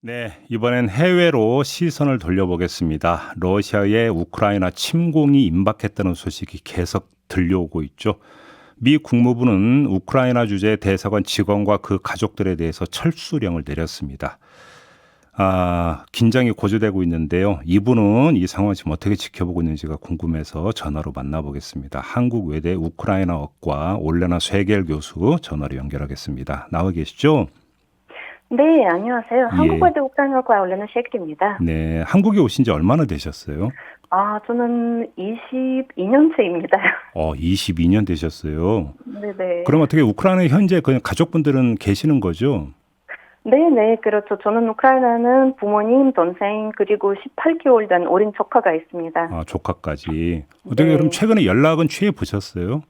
네, 이번엔 해외로 시선을 돌려보겠습니다. 러시아의 우크라이나 침공이 임박했다는 소식이 계속 들려오고 있죠. 미 국무부는 우크라이나 주재 대사관 직원과 그 가족들에 대해서 철수령을 내렸습니다. 긴장이 고조되고 있는데요. 이분은 이 상황을 지금 어떻게 지켜보고 있는지가 궁금해서 전화로 만나보겠습니다. 한국외대 우크라이나학과 올레나 쇠겔 교수 전화로 연결하겠습니다. 나와 계시죠? 네, 안녕하세요. 예. 한국외대 우크라이나과에 올리는 셰익입니다. 네, 한국에 오신 지 얼마나 되셨어요? 저는 22년째입니다. 22년 되셨어요. 네네. 그럼 어떻게 우크라이나에 현재 그냥 가족분들은 계시는 거죠? 네네, 그렇죠. 저는 우크라이나는 부모님, 동생, 그리고 18개월 된 어린 조카가 있습니다. 조카까지. 어떻게 네. 그럼 최근에 연락은 취해 보셨어요?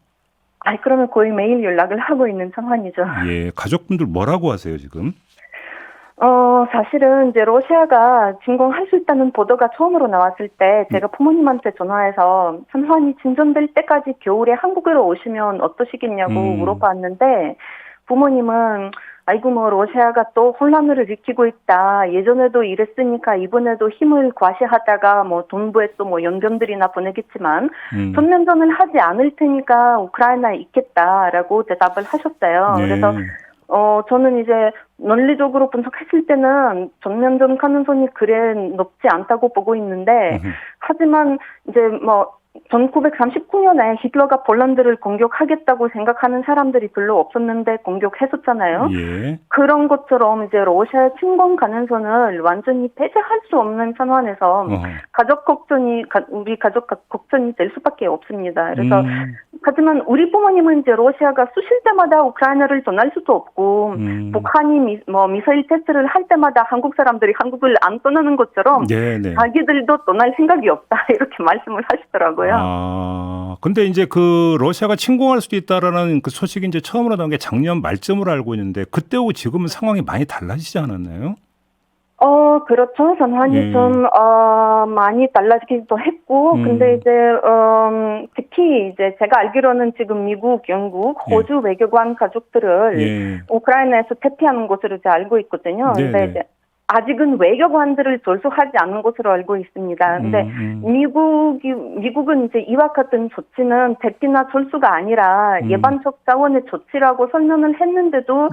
그러면 거의 매일 연락을 하고 있는 상황이죠. 예, 가족분들 뭐라고 하세요, 지금? 사실은 이제 러시아가 침공할 수 있다는 보도가 처음으로 나왔을 때 제가 부모님한테 전화해서 전환이 진전될 때까지 겨울에 한국으로 오시면 어떠시겠냐고 물어봤는데 부모님은 아이고 뭐 러시아가 또 혼란을 일으키고 있다. 예전에도 이랬으니까 이번에도 힘을 과시하다가 뭐 동부에 또 뭐 연변들이나 보내겠지만 전면전을 하지 않을 테니까 우크라이나에 있겠다라고 대답을 하셨어요. 네. 그래서 저는 이제 논리적으로 분석했을 때는 전면전 가능성이 그래 높지 않다고 보고 있는데, 하지만 이제 뭐 1939년에 히틀러가 폴란드를 공격하겠다고 생각하는 사람들이 별로 없었는데 공격했었잖아요. 예. 그런 것처럼 이제 러시아의 침공 가능성을 완전히 배제할 수 없는 상황에서 우리 가족 걱정이 될 수밖에 없습니다. 그래서 하지만 우리 부모님은 이제 러시아가 쑤실 때마다 우크라이나를 떠날 수도 없고 북한이 미사일 테스트를 할 때마다 한국 사람들이 한국을 안 떠나는 것처럼 네네. 자기들도 떠날 생각이 없다 이렇게 말씀을 하시더라고요. 근데 이제 그 러시아가 침공할 수도 있다라는 그 소식이 이제 처음으로 나온 게 작년 말쯤으로 알고 있는데 그때하고 지금은 상황이 많이 달라지지 않았나요? 그렇죠. 상황이 좀 많이 달라지기도 했고, 근데 이제 특히 이제 제가 알기로는 지금 미국, 영국, 호주 외교관 가족들을 우크라이나에서 퇴피하는 것으로 이제 알고 있거든요. 근데 이제 아직은 외교관들을 졸속하지 않는 것으로 알고 있습니다. 근데 미국은 이제 이와 같은 조치는 대피나 졸수가 아니라 예방적 자원의 조치라고 설명을 했는데도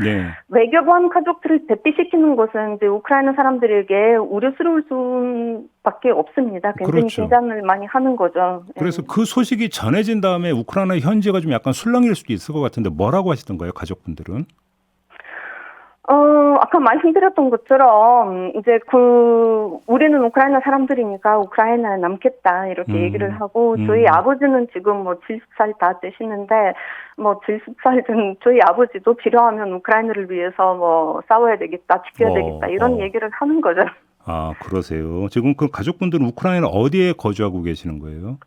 외교관 가족들을 대피시키는 것은 이제 우크라이나 사람들에게 우려스러울 수밖에 없습니다. 굉장히 그렇죠. 긴장을 많이 하는 거죠. 그래서 그 소식이 전해진 다음에 우크라이나 현지가 좀 약간 술렁일 수도 있을 것 같은데 뭐라고 하시던가요, 가족분들은? 아까 말씀드렸던 것처럼, 이제 우리는 우크라이나 사람들이니까 우크라이나에 남겠다, 이렇게 얘기를 하고, 저희 아버지는 지금 뭐 70살 다 되시는데, 뭐 70살 된 저희 아버지도 필요하면 우크라이나를 위해서 뭐 싸워야 되겠다, 지켜야 되겠다, 이런 얘기를 하는 거죠. 그러세요. 지금 그 가족분들은 우크라이나 어디에 거주하고 계시는 거예요?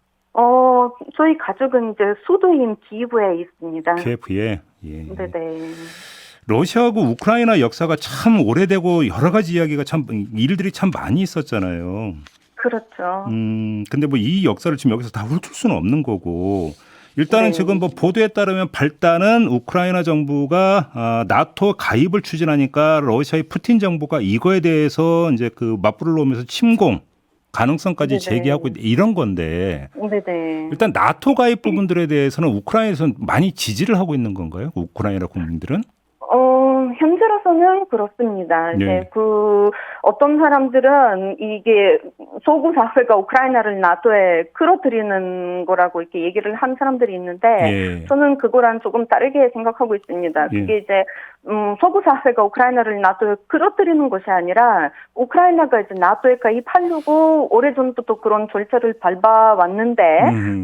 저희 가족은 이제 수도인 키이브에 있습니다. 키예프에? 예. 네네. 러시아하고 우크라이나 역사가 참 오래되고 여러 가지 이야기가 일들이 참 많이 있었잖아요. 그렇죠. 근데 뭐 이 역사를 지금 여기서 다 훑을 수는 없는 거고. 일단은 지금 뭐 보도에 따르면 발단은 우크라이나 정부가 나토 가입을 추진하니까 러시아의 푸틴 정부가 이거에 대해서 이제 그 맞불을 놓으면서 침공 가능성까지 제기하고 이런 건데. 일단 나토 가입 부분들에 대해서는 우크라이나에서는 많이 지지를 하고 있는 건가요? 우크라이나 국민들은? 현재로서는 그렇습니다. 이제 어떤 사람들은 이게 서구 사회가 우크라이나를 나토에 끌어들이는 거라고 이렇게 얘기를 한 사람들이 있는데, 저는 그거랑 조금 다르게 생각하고 있습니다. 그게 이제, 서구 사회가 우크라이나를 나토에 끌어들이는 것이 아니라, 우크라이나가 이제 나토에 가입하려고 오래전부터 그런 절차를 밟아왔는데,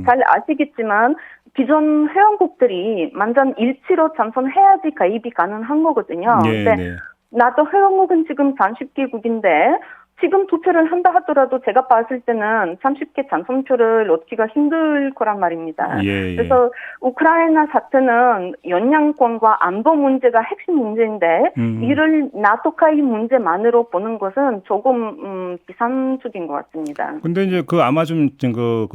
잘 아시겠지만, 기존 회원국들이 만전 일치로 찬성해야지 가입이 가능한 거거든요. 근데 나토 회원국은 지금 30개국인데 지금 투표를 한다 하더라도 제가 봤을 때는 30개 찬성표를 얻기가 힘들 거란 말입니다. 그래서 우크라이나 사태는 영향권과 안보 문제가 핵심 문제인데 이를 나토 가입 문제만으로 보는 것은 조금 비상적인 것 같습니다. 근데 이제 아마 좀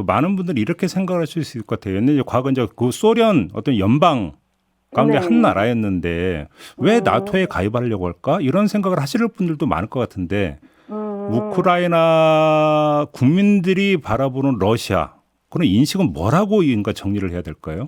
많은 분들이 이렇게 생각할 수 있을 것 같아요. 옛날에 과거 이제 그 소련 어떤 연방 가운데 네. 한 나라였는데 왜 음. 나토에 가입하려고 할까? 이런 생각을 하실 분들도 많을 것 같은데 음. 우크라이나 국민들이 바라보는 러시아 그런 인식은 뭐라고 그러니까 정리를 해야 될까요?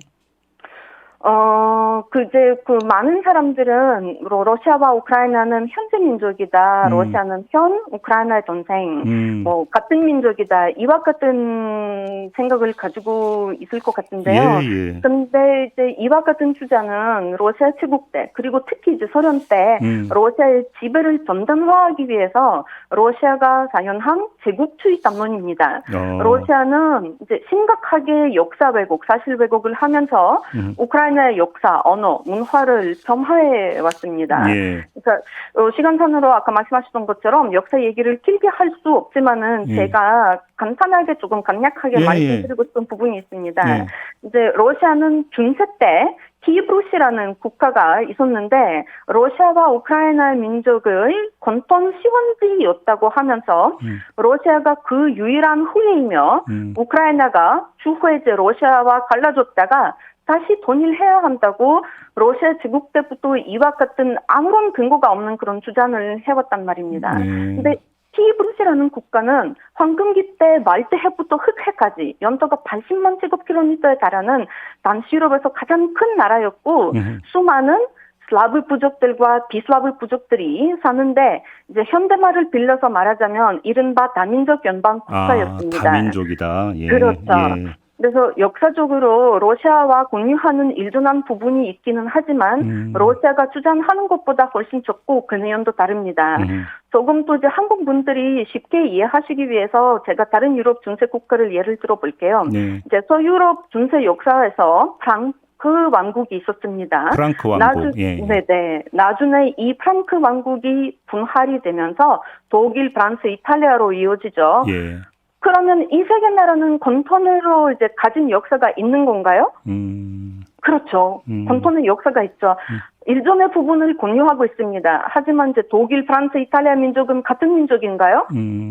많은 사람들은 러시아와 우크라이나는 현재 민족이다. 러시아는 현, 우크라이나의 동생. 같은 민족이다. 이와 같은 생각을 가지고 있을 것 같은데요. 예. 근데 이제 이와 같은 주장은 러시아 제국 때, 그리고 특히 이제 소련 때 러시아의 지배를 전단화하기 위해서 러시아가 자연한 제국주의 담론입니다. 러시아는 이제 심각하게 역사 왜곡, 사실 왜곡을 하면서 우크라이나의 역사, 언어, 문화를 점화해 왔습니다. 예. 그러니까 시간상으로 아까 말씀하셨던 것처럼 역사 얘기를 길게 할 수 없지만은 제가 간단하게 조금 간략하게 말씀드리고 싶은 부분이 있습니다. 이제 러시아는 중세 때 키예브루시라는 국가가 있었는데 러시아와 우크라이나의 민족의 건ton 시원지였다고 하면서 러시아가 그 유일한 후예이며 우크라이나가 주후에 이제 러시아와 갈라졌다가 다시 통일해야 한다고 러시아 제국 때부터 이와 같은 아무런 근거가 없는 그런 주장을 해왔단 말입니다. 근데 키예브루시라는 국가는 황금기 때 말대해부터 흑해까지 연도가 80만 제곱킬로미터에 달하는 당시 유럽에서 가장 큰 나라였고 수많은 슬라브 부족들과 비슬라브 부족들이 사는데 이제 현대말을 빌려서 말하자면 이른바 다민족 연방 국가였습니다. 다민족이다. 예. 그렇죠. 예. 그래서 역사적으로 러시아와 공유하는 일존한 부분이 있기는 하지만 러시아가 주장하는 것보다 훨씬 적고 그 내용도 다릅니다. 조금 또 이제 한국 분들이 쉽게 이해하시기 위해서 제가 다른 유럽 중세 국가를 예를 들어 볼게요. 이제 서유럽 중세 역사에서 프랑크 왕국이 있었습니다. 프랑크 왕국. 네네. 나중에 이 프랑크 왕국이 분할이 되면서 독일, 프랑스, 이탈리아로 이어지죠. 예. 그러면 이 세 개 나라는 건턴으로 이제 가진 역사가 있는 건가요? 그렇죠. 건턴의 역사가 있죠. 일종의 부분을 공유하고 있습니다. 하지만 이제 독일, 프랑스, 이탈리아 민족은 같은 민족인가요?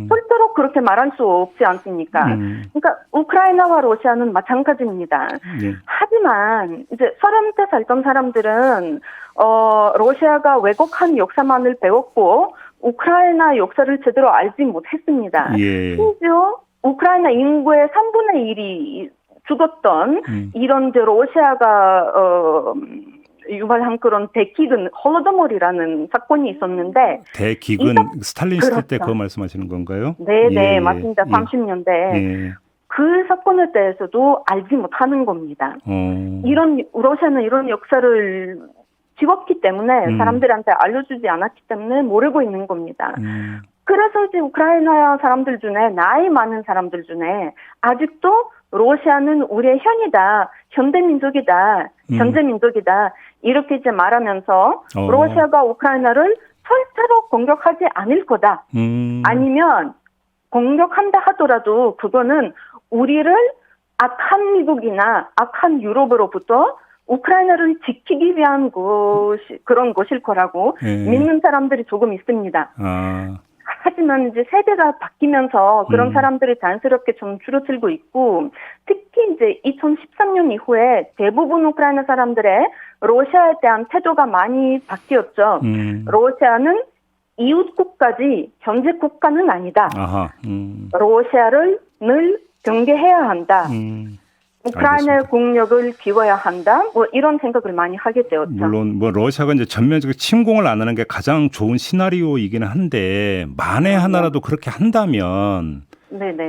절대로 그렇게 말할 수 없지 않습니까? 그러니까 우크라이나와 러시아는 마찬가지입니다. 하지만 이제 소련 때 살던 사람들은 러시아가 왜곡한 역사만을 배웠고 우크라이나 역사를 제대로 알지 못했습니다. 심지어 우크라이나 인구의 3분의 1이 죽었던 이런 이제 러시아가 유발한 그런 대기근 홀로도모르라는 사건이 있었는데 대기근 스탈린 시대 때 그거 말씀하시는 건가요? 네, 맞습니다. 30년대. 그 사건에 대해서도 알지 못하는 겁니다. 러시아는 이런 역사를 지웠기 때문에 사람들한테 알려주지 않았기 때문에 모르고 있는 겁니다. 그래서 이제 우크라이나 사람들 중에 나이 많은 사람들 중에 아직도 러시아는 우리의 현이다, 현대민족이다, 현재민족이다 이렇게 이제 말하면서 러시아가 우크라이나를 절대로 공격하지 않을 거다. 아니면 공격한다 하더라도 그거는 우리를 악한 미국이나 악한 유럽으로부터 우크라이나를 지키기 위한 그런 것일 거라고 믿는 사람들이 조금 있습니다. 하지만 이제 세대가 바뀌면서 그런 사람들이 자연스럽게 좀 줄어들고 있고 특히 이제 2013년 이후에 대부분 우크라이나 사람들의 러시아에 대한 태도가 많이 바뀌었죠. 러시아는 이웃 국가지 현재 국가는 아니다. 러시아를 늘 경계해야 한다. 우크라이나의 국력을 비워야 한다. 뭐 이런 생각을 많이 하게 되었죠. 물론 뭐 러시아가 이제 전면적으로 침공을 안 하는 게 가장 좋은 시나리오이기는 한데 만에 하나라도 그렇게 한다면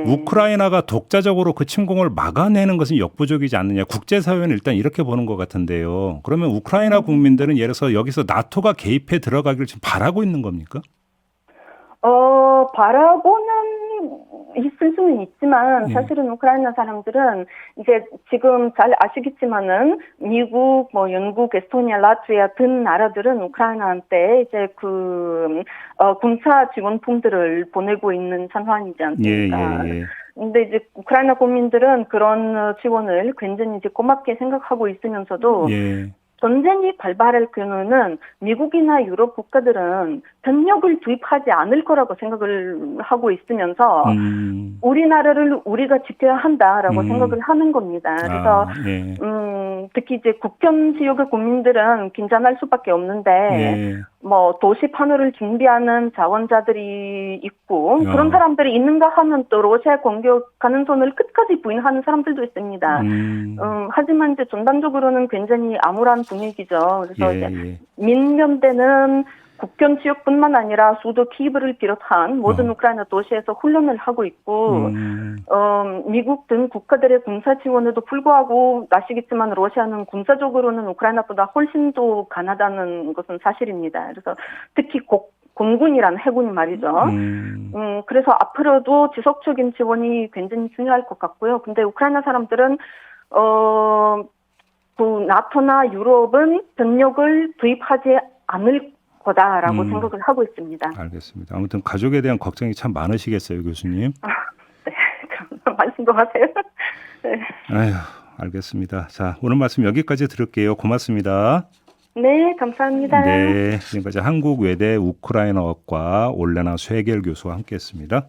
우크라이나가 독자적으로 그 침공을 막아내는 것은 역부족이지 않느냐. 국제사회는 일단 이렇게 보는 것 같은데요. 그러면 우크라이나 국민들은 예를 들어서 여기서 나토가 개입해 들어가기를 지금 바라고 있는 겁니까? 바라고는 있을 수는 있지만 사실은 우크라이나 사람들은 이제 지금 잘 아시겠지만은 미국, 뭐 영국, 에스토니아, 라트비아 등 나라들은 우크라이나한테 이제 군사 지원품들을 보내고 있는 상황이지 않습니까? 근데 이제 우크라이나 국민들은 그런 지원을 굉장히 이제 고맙게 생각하고 있으면서도 전쟁이 발발할 경우는 미국이나 유럽 국가들은 병력을 투입하지 않을 거라고 생각을 하고 있으면서 우리나라를 우리가 지켜야 한다라고 생각을 하는 겁니다. 그래서 특히 이제 국경 지역의 국민들은 긴장할 수밖에 없는데, 예. 뭐 도시 판호를 준비하는 자원자들이 있고 그런 어. 사람들이 있는가 하면 또 러시아 공격 가능성을 끝까지 부인하는 사람들도 있습니다. 하지만 이제 전반적으로는 굉장히 암울한 분위기죠. 그래서 예, 이제 예. 민변대는 국경 지역뿐만 아니라 수도 키이브를 비롯한 모든 우크라이나 도시에서 훈련을 하고 있고, 미국 등 국가들의 군사 지원에도 불구하고 아시겠지만 러시아는 군사적으로는 우크라이나보다 훨씬 더 강하다는 것은 사실입니다. 그래서 특히 공군이란 해군이 말이죠. 그래서 앞으로도 지속적인 지원이 굉장히 중요할 것 같고요. 근데 우크라이나 사람들은 그 나토나 유럽은 병력을 도입하지 않을 거다라고 생각을 하고 있습니다. 알겠습니다. 아무튼 가족에 대한 걱정이 참 많으시겠어요, 교수님. 네, 그럼 말씀도 하세요. 네. 아휴, 알겠습니다. 자, 오늘 말씀 여기까지 들을게요. 고맙습니다. 네, 감사합니다. 네, 지금까지 한국외대 우크라이나어과 올레나 쇠겔 교수와 함께했습니다.